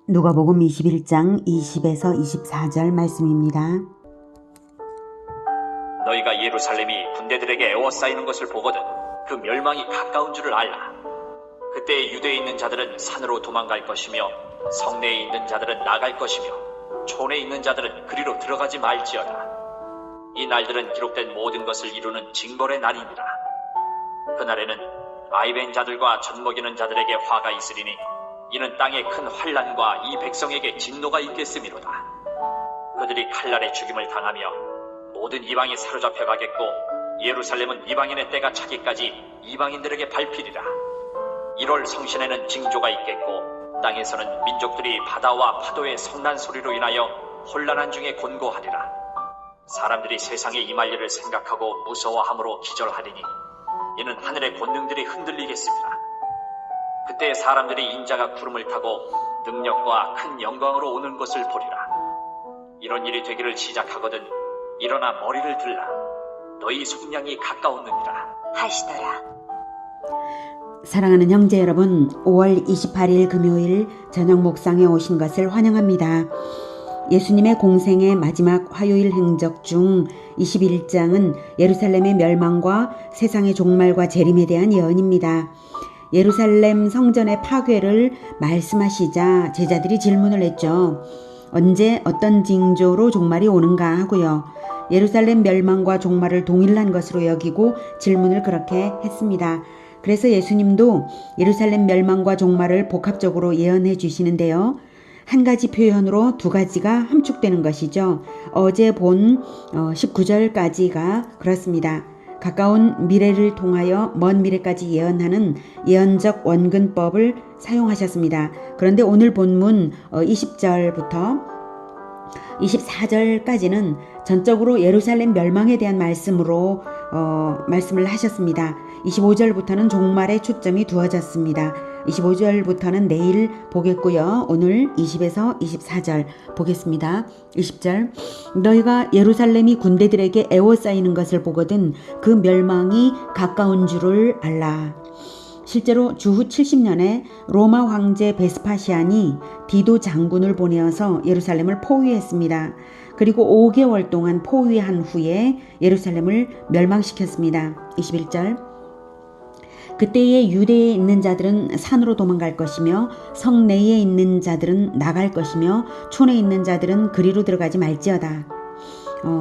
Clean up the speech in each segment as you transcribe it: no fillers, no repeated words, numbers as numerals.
누가복음 21장 20에서 24절 말씀입니다. 너희가 예루살렘이 군대들에게 에워싸이는 것을 보거든 그 멸망이 가까운 줄을 알라. 그때 유대에 있는 자들은 산으로 도망갈 것이며 성내에 있는 자들은 나갈 것이며 촌에 있는 자들은 그리로 들어가지 말지어다. 이 날들은 기록된 모든 것을 이루는 징벌의 날이니라. 그날에는 아이벤 자들과 젖먹이는 자들에게 화가 있으리니 이는 땅에 큰 환난과 이 백성에게 진노가 있겠음이로다. 그들이 칼날에 죽임을 당하며 모든 이방이 사로잡혀 가겠고 예루살렘은 이방인의 때가 차기까지 이방인들에게 밟히리라. 1월 성신에는 징조가 있겠고 땅에서는 민족들이 바다와 파도의 성난 소리로 인하여 혼란한 중에 곤고하리라. 사람들이 세상에 임할 일을 생각하고 무서워함으로 기절하리니 이는 하늘의 권능들이 흔들리겠습니다. 그때 사람들이 인자가 구름을 타고 능력과 큰 영광으로 오는 것을 보리라. 이런 일이 되기를 시작하거든 일어나 머리를 들라. 너희 속량이 가까웠느니라 하시더라. 사랑하는 형제 여러분, 5월 28일 금요일 저녁 목상에 오신 것을 환영합니다. 예수님의 공생의 마지막 화요일 행적 중 21장은 예루살렘의 멸망과 세상의 종말과 재림에 대한 예언입니다. 예루살렘 성전의 파괴를 말씀하시자 제자들이 질문을 했죠. 언제 어떤 징조로 종말이 오는가 하고요. 예루살렘 멸망과 종말을 동일한 것으로 여기고 질문을 그렇게 했습니다. 그래서 예수님도 예루살렘 멸망과 종말을 복합적으로 예언해 주시는데요. 한 가지 표현으로 두 가지가 함축되는 것이죠. 어제 본 19절까지가 그렇습니다. 가까운 미래를 통하여 먼 미래까지 예언하는 예언적 원근법을 사용하셨습니다. 그런데 오늘 본문 20절부터 24절까지는 전적으로 예루살렘 멸망에 대한 말씀으로 말씀을 하셨습니다. 25절부터는 종말에 초점이 두어졌습니다. 25절부터는 내일 보겠고요. 오늘 20에서 24절 보겠습니다. 20절 너희가 예루살렘이 군대들에게 에워싸이는 것을 보거든 그 멸망이 가까운 줄을 알라. 실제로 주후 70년에 로마 황제 베스파시안이 디도 장군을 보내어서 예루살렘을 포위했습니다. 그리고 5개월 동안 포위한 후에 예루살렘을 멸망시켰습니다. 21절 그때에 유대에 있는 자들은 산으로 도망갈 것이며 성 내에 있는 자들은 나갈 것이며 촌에 있는 자들은 그리로 들어가지 말지어다.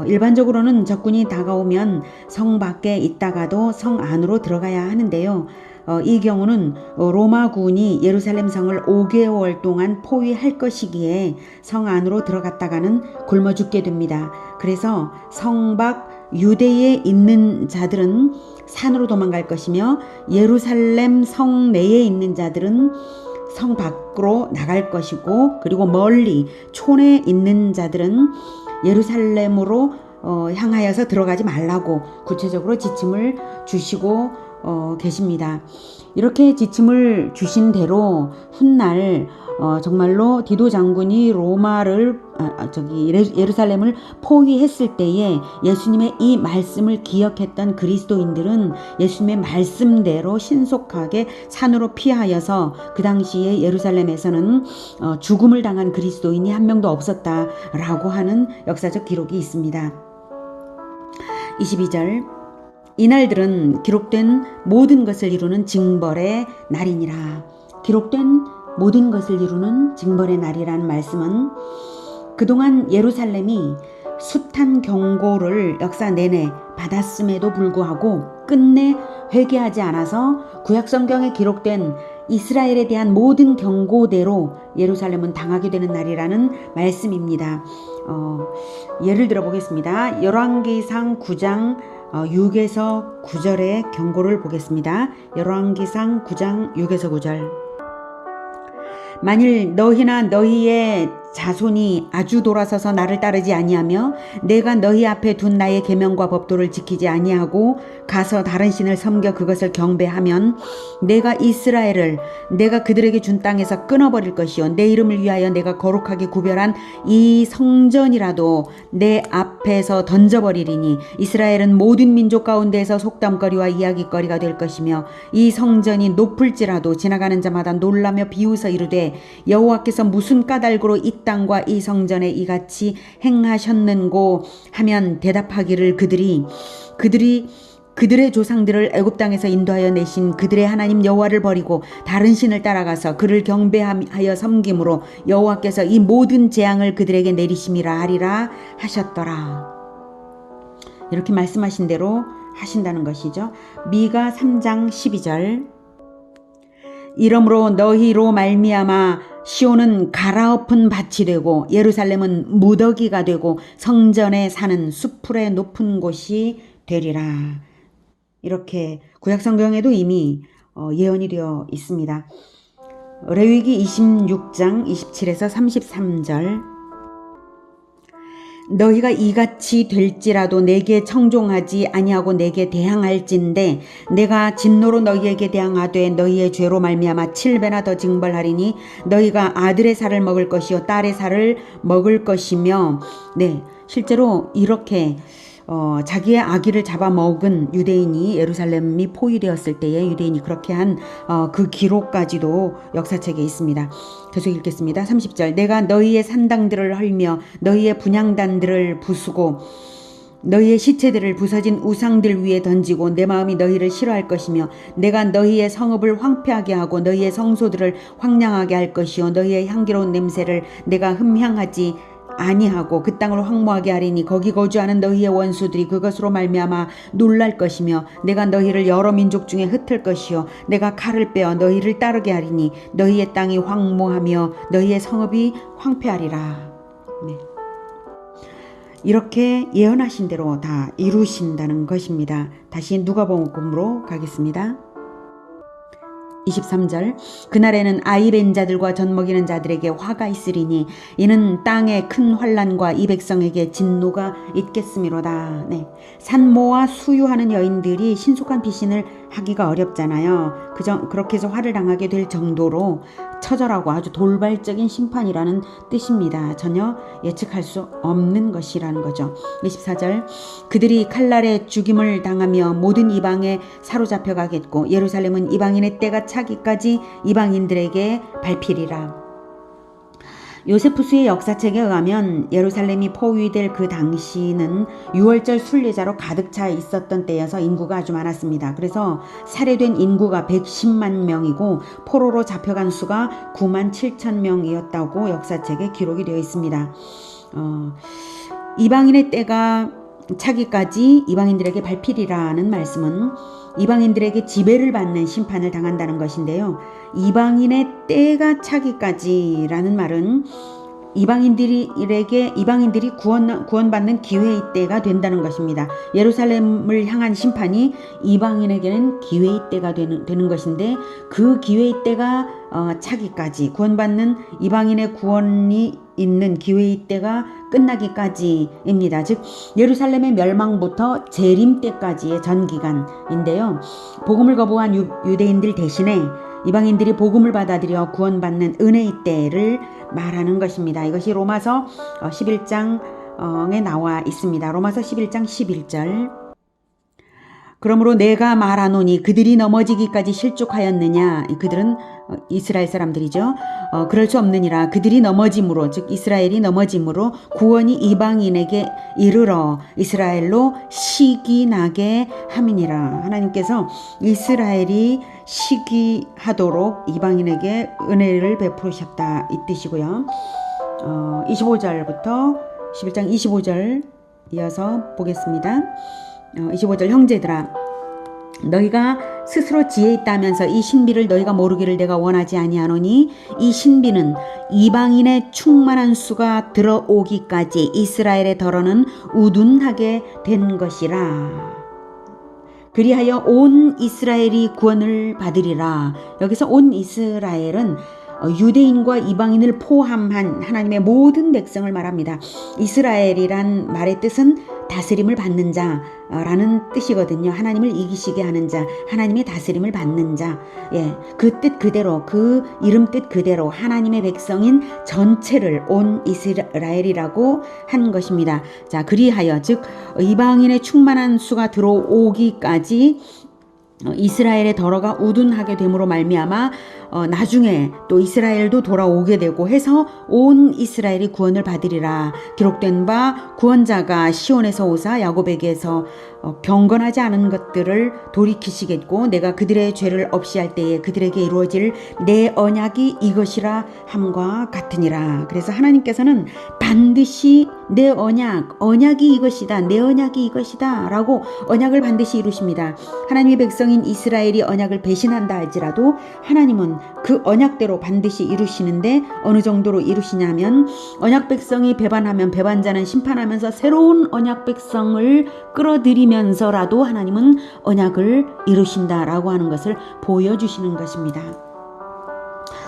일반적으로는 적군이 다가오면 성 밖에 있다가도 성 안으로 들어가야 하는데요. 이 경우는 로마군이 예루살렘 성을 5개월 동안 포위할 것이기에 성 안으로 들어갔다가는 굶어 죽게 됩니다. 그래서 성 밖 유대에 있는 자들은 산으로 도망갈 것이며 예루살렘 성 내에 있는 자들은 성 밖으로 나갈 것이고 그리고 멀리 촌에 있는 자들은 예루살렘으로 향하여서 들어가지 말라고 구체적으로 지침을 주시고 계십니다. 이렇게 지침을 주신 대로 훗날 정말로 디도 장군이 예루살렘을 포위했을 때에 예수님의 이 말씀을 기억했던 그리스도인들은 예수님의 말씀대로 신속하게 산으로 피하여서 그 당시에 예루살렘에서는 죽음을 당한 그리스도인이 한 명도 없었다라고 하는 역사적 기록이 있습니다. 22절 이날들은 기록된 모든 것을 이루는 징벌의 날이니라. 기록된 모든 것을 이루는 징벌의 날이라는 말씀은 그동안 예루살렘이 숱한 경고를 역사 내내 받았음에도 불구하고 끝내 회개하지 않아서 구약성경에 기록된 이스라엘에 대한 모든 경고대로 예루살렘은 당하게 되는 날이라는 말씀입니다. 예를 들어 보겠습니다. 열왕기상 9장 6에서 9절의 경고를 보겠습니다. 열왕기상 9장 6에서 9절 만일 너희나 너희의 자손이 아주 돌아서서 나를 따르지 아니하며 내가 너희 앞에 둔 나의 계명과 법도를 지키지 아니하고 가서 다른 신을 섬겨 그것을 경배하면 내가 이스라엘을 내가 그들에게 준 땅에서 끊어버릴 것이요 내 이름을 위하여 내가 거룩하게 구별한 이 성전이라도 내 앞에서 던져버리리니 이스라엘은 모든 민족 가운데에서 속담거리와 이야기거리가 될 것이며 이 성전이 높을지라도 지나가는 자마다 놀라며 비웃어 이르되 여호와께서 무슨 까닭으로 이 땅과 이 성전에 이같이 행하셨는고 하면 대답하기를 그들의 조상들을 애굽 땅에서 인도하여 내신 그들의 하나님 여호와를 버리고 다른 신을 따라가서 그를 경배하여 섬김으로 여호와께서 이 모든 재앙을 그들에게 내리심이라 하리라 하셨더라. 이렇게 말씀하신 대로 하신다는 것이죠. 미가 3장 12절 이러므로 너희로 말미암아 시온은 갈아엎은 밭이 되고 예루살렘은 무더기가 되고 성전에 사는 수풀의 높은 곳이 되리라. 이렇게 구약성경에도 이미 예언이 되어 있습니다. 레위기 26장 27에서 33절 너희가 이같이 될지라도 내게 청종하지 아니하고 내게 대항할진대 내가 진노로 너희에게 대항하되 너희의 죄로 말미암아 7배나 더 징벌하리니 너희가 아들의 살을 먹을 것이요 딸의 살을 먹을 것이며 네 실제로 이렇게 자기의 아기를 잡아먹은 유대인이 예루살렘이 포위되었을 때에 유대인이 그렇게 한 그 기록까지도 역사책에 있습니다. 계속 읽겠습니다. 30절 내가 너희의 산당들을 헐며 너희의 분향단들을 부수고 너희의 시체들을 부서진 우상들 위에 던지고 내 마음이 너희를 싫어할 것이며 내가 너희의 성읍을 황폐하게 하고 너희의 성소들을 황량하게 할 것이요 너희의 향기로운 냄새를 내가 흠향하지 아니하고 그 땅을 황무하게 하리니 거기 거주하는 너희의 원수들이 그것으로 말미암아 놀랄 것이며 내가 너희를 여러 민족 중에 흩을 것이요 내가 칼을 빼어 너희를 따르게 하리니 너희의 땅이 황무하며 너희의 성읍이 황폐하리라. 네. 이렇게 예언하신 대로 다 이루신다는 것입니다. 다시 누가복음으로 가겠습니다. 23절 그날에는 아이 벤 자들과 젖 먹이는 자들에게 화가 있으리니 이는 땅에 큰 환난과 이 백성에게 진노가 있겠음이로다. 네. 산모와 수유하는 여인들이 신속한 피신을 하기가 어렵잖아요. 그렇게 해서 화를 당하게 될 정도로 처절하고 아주 돌발적인 심판이라는 뜻입니다. 전혀 예측할 수 없는 것이라는 거죠. 24절 그들이 칼날에 죽임을 당하며 모든 이방에 사로잡혀 가겠고 예루살렘은 이방인의 때가 차기까지 이방인들에게 밟히리라. 요세푸스의 역사책에 의하면 예루살렘이 포위될 그 당시는 6월절 순례자로 가득 차 있었던 때여서 인구가 아주 많았습니다. 그래서 살해된 인구가 110만 명이고 포로로 잡혀간 수가 9만 7천 명이었다고 역사책에 기록이 되어 있습니다. 이방인의 때가 차기까지 이방인들에게 밟히리라는 말씀은 이방인들에게 지배를 받는 심판을 당한다는 것인데요. 이방인의 때가 차기까지라는 말은 이방인들이 구원받는 기회의 때가 된다는 것입니다. 예루살렘을 향한 심판이 이방인에게는 기회의 때가 되는 것인데 그 기회의 때가 차기까지 구원받는 이방인의 구원이 있는 기회의 때가 끝나기까지입니다. 즉 예루살렘의 멸망부터 재림 때까지의 전기간인데요. 복음을 거부한 유대인들 대신에 이방인들이 복음을 받아들여 구원받는 은혜의 때를 말하는 것입니다. 이것이 로마서 11장에 나와 있습니다. 로마서 11장 11절 그러므로 내가 말하노니 그들이 넘어지기까지 실족하였느냐. 그들은 이스라엘 사람들이죠. 그럴 수 없느니라. 그들이 넘어짐으로 즉 이스라엘이 넘어짐으로 구원이 이방인에게 이르러 이스라엘로 시기나게 함이니라. 하나님께서 이스라엘이 시기하도록 이방인에게 은혜를 베푸셨다 이 뜻이고요. 25절부터 11장 25절 이어서 보겠습니다. 25절 형제들아 너희가 스스로 지혜 있다면서 이 신비를 너희가 모르기를 내가 원하지 아니하노니 이 신비는 이방인의 충만한 수가 들어오기까지 이스라엘의 덜어는 우둔하게 된 것이라. 그리하여 온 이스라엘이 구원을 받으리라. 여기서 온 이스라엘은 유대인과 이방인을 포함한 하나님의 모든 백성을 말합니다. 이스라엘이란 말의 뜻은 다스림을 받는 자라는 뜻이거든요. 하나님을 이기시게 하는 자, 하나님의 다스림을 받는 자. 예, 그 뜻 그대로, 그 이름 뜻 그대로 하나님의 백성인 전체를 온 이스라엘이라고 한 것입니다. 자, 그리하여 즉 이방인의 충만한 수가 들어오기까지 이스라엘의 더러가 우둔하게 됨으로 말미암아 나중에 또 이스라엘도 돌아오게 되고 해서 온 이스라엘이 구원을 받으리라. 기록된 바 구원자가 시온에서 오사 야곱에게서 경건하지 않은 것들을 돌이키시겠고 내가 그들의 죄를 없이 할 때에 그들에게 이루어질 내 언약이 이것이라 함과 같으니라. 그래서 하나님께서는 반드시 내 언약이 이것이다, 내 언약이 이것이다 라고 언약을 반드시 이루십니다. 하나님의 백성인 이스라엘이 언약을 배신한다 할지라도 하나님은 그 언약대로 반드시 이루시는데 어느 정도로 이루시냐면 언약 백성이 배반하면 배반자는 심판하면서 새로운 언약 백성을 끌어들이면서라도 하나님은 언약을 이루신다라고 하는 것을 보여주시는 것입니다.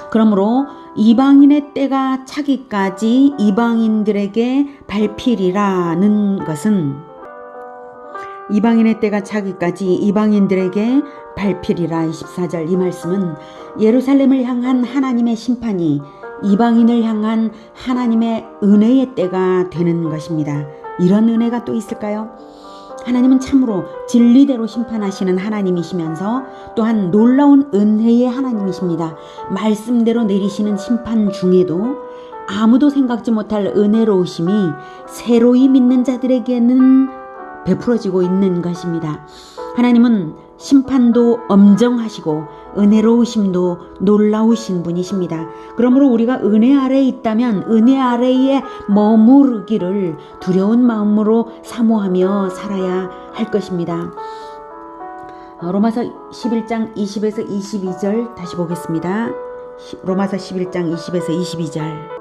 그러므로 이방인의 때가 차기까지 이방인들에게 발필이라는 것은 이방인의 때가 차기까지 이방인들에게 발필이라 24절 이 말씀은 예루살렘을 향한 하나님의 심판이 이방인을 향한 하나님의 은혜의 때가 되는 것입니다. 이런 은혜가 또 있을까요? 하나님은 참으로 진리대로 심판하시는 하나님이시면서 또한 놀라운 은혜의 하나님이십니다. 말씀대로 내리시는 심판 중에도 아무도 생각지 못할 은혜로우심이 새로이 믿는 자들에게는 베풀어지고 있는 것입니다. 하나님은 심판도 엄정하시고 은혜로우심도 놀라우신 분이십니다. 그러므로 우리가 은혜 아래에 있다면 은혜 아래에 머무르기를 두려운 마음으로 사모하며 살아야 할 것입니다. 로마서 11장 20에서 22절 다시 보겠습니다. 로마서 11장 20에서 22절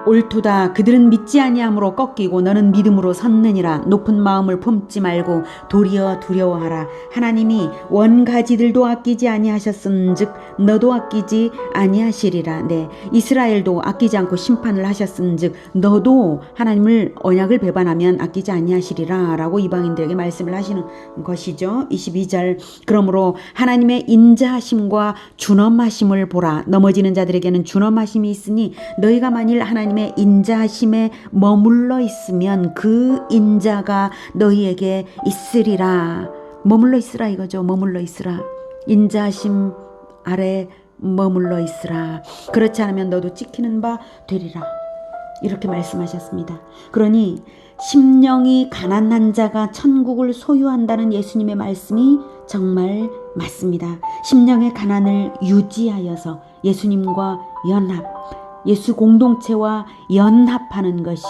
옳도다. 그들은 믿지 아니함으로 꺾이고 너는 믿음으로 섰느니라. 높은 마음을 품지 말고 도리어 두려워하라. 하나님이 원가지들도 아끼지 아니하셨은즉 너도 아끼지 아니하시리라. 네, 이스라엘도 아끼지 않고 심판을 하셨은즉 너도 하나님을 언약을 배반하면 아끼지 아니하시리라 라고 이방인들에게 말씀을 하시는 것이죠. 22절 그러므로 하나님의 인자하심과 준엄하심을 보라. 넘어지는 자들에게는 준엄하심이 있으니 너희가 만일 하나님의 인자하심에 머물러 있으면 그 인자가 너희에게 있으리라. 머물러 있으라 이거죠. 머물러 있으라. 인자하심 아래 머물러 있으라. 그렇지 않으면 너도 찍히는 바 되리라. 이렇게 말씀하셨습니다. 그러니 심령이 가난한 자가 천국을 소유한다는 예수님의 말씀이 정말 맞습니다. 심령의 가난을 유지하여서 예수님과 예수 공동체와 연합하는 것이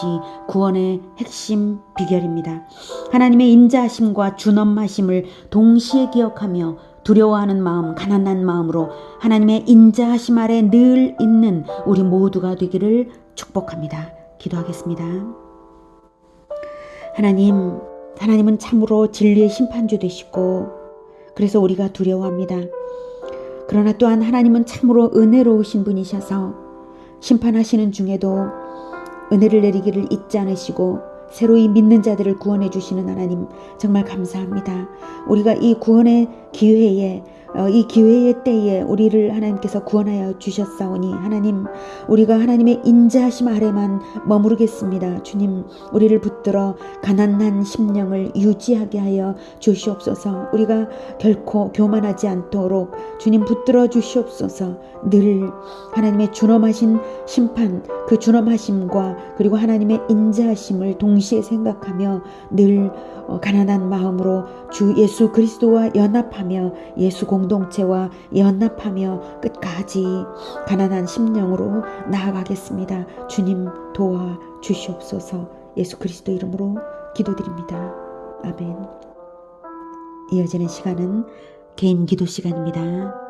구원의 핵심 비결입니다. 하나님의 인자하심과 준엄하심을 동시에 기억하며 두려워하는 마음, 가난한 마음으로 하나님의 인자하심 아래 늘 있는 우리 모두가 되기를 축복합니다. 기도하겠습니다. 하나님은 참으로 진리의 심판주 되시고 그래서 우리가 두려워합니다. 그러나 또한 하나님은 참으로 은혜로우신 분이셔서 심판하시는 중에도 은혜를 내리기를 잊지 않으시고 새로이 믿는 자들을 구원해 주시는 하나님 정말 감사합니다. 우리가 이 구원의 기회에 이 기회의 때에 우리를 하나님께서 구원하여 주셨사오니 하나님 우리가 하나님의 인자하심 아래만 머무르겠습니다. 주님 우리를 붙들어 가난한 심령을 유지하게 하여 주시옵소서. 우리가 결코 교만하지 않도록 주님 붙들어 주시옵소서. 늘 하나님의 준엄하신 심판 그 준엄하심과 그리고 하나님의 인자하심을 동시에 생각하며 늘 가난한 마음으로 주 예수 그리스도와 연합하며 예수 공동체와 연합하며 끝까지 가난한 심령으로 나아가겠습니다. 주님 도와 주시옵소서. 예수 그리스도 이름으로 기도드립니다. 아멘. 이어지는 시간은 개인 기도 시간입니다.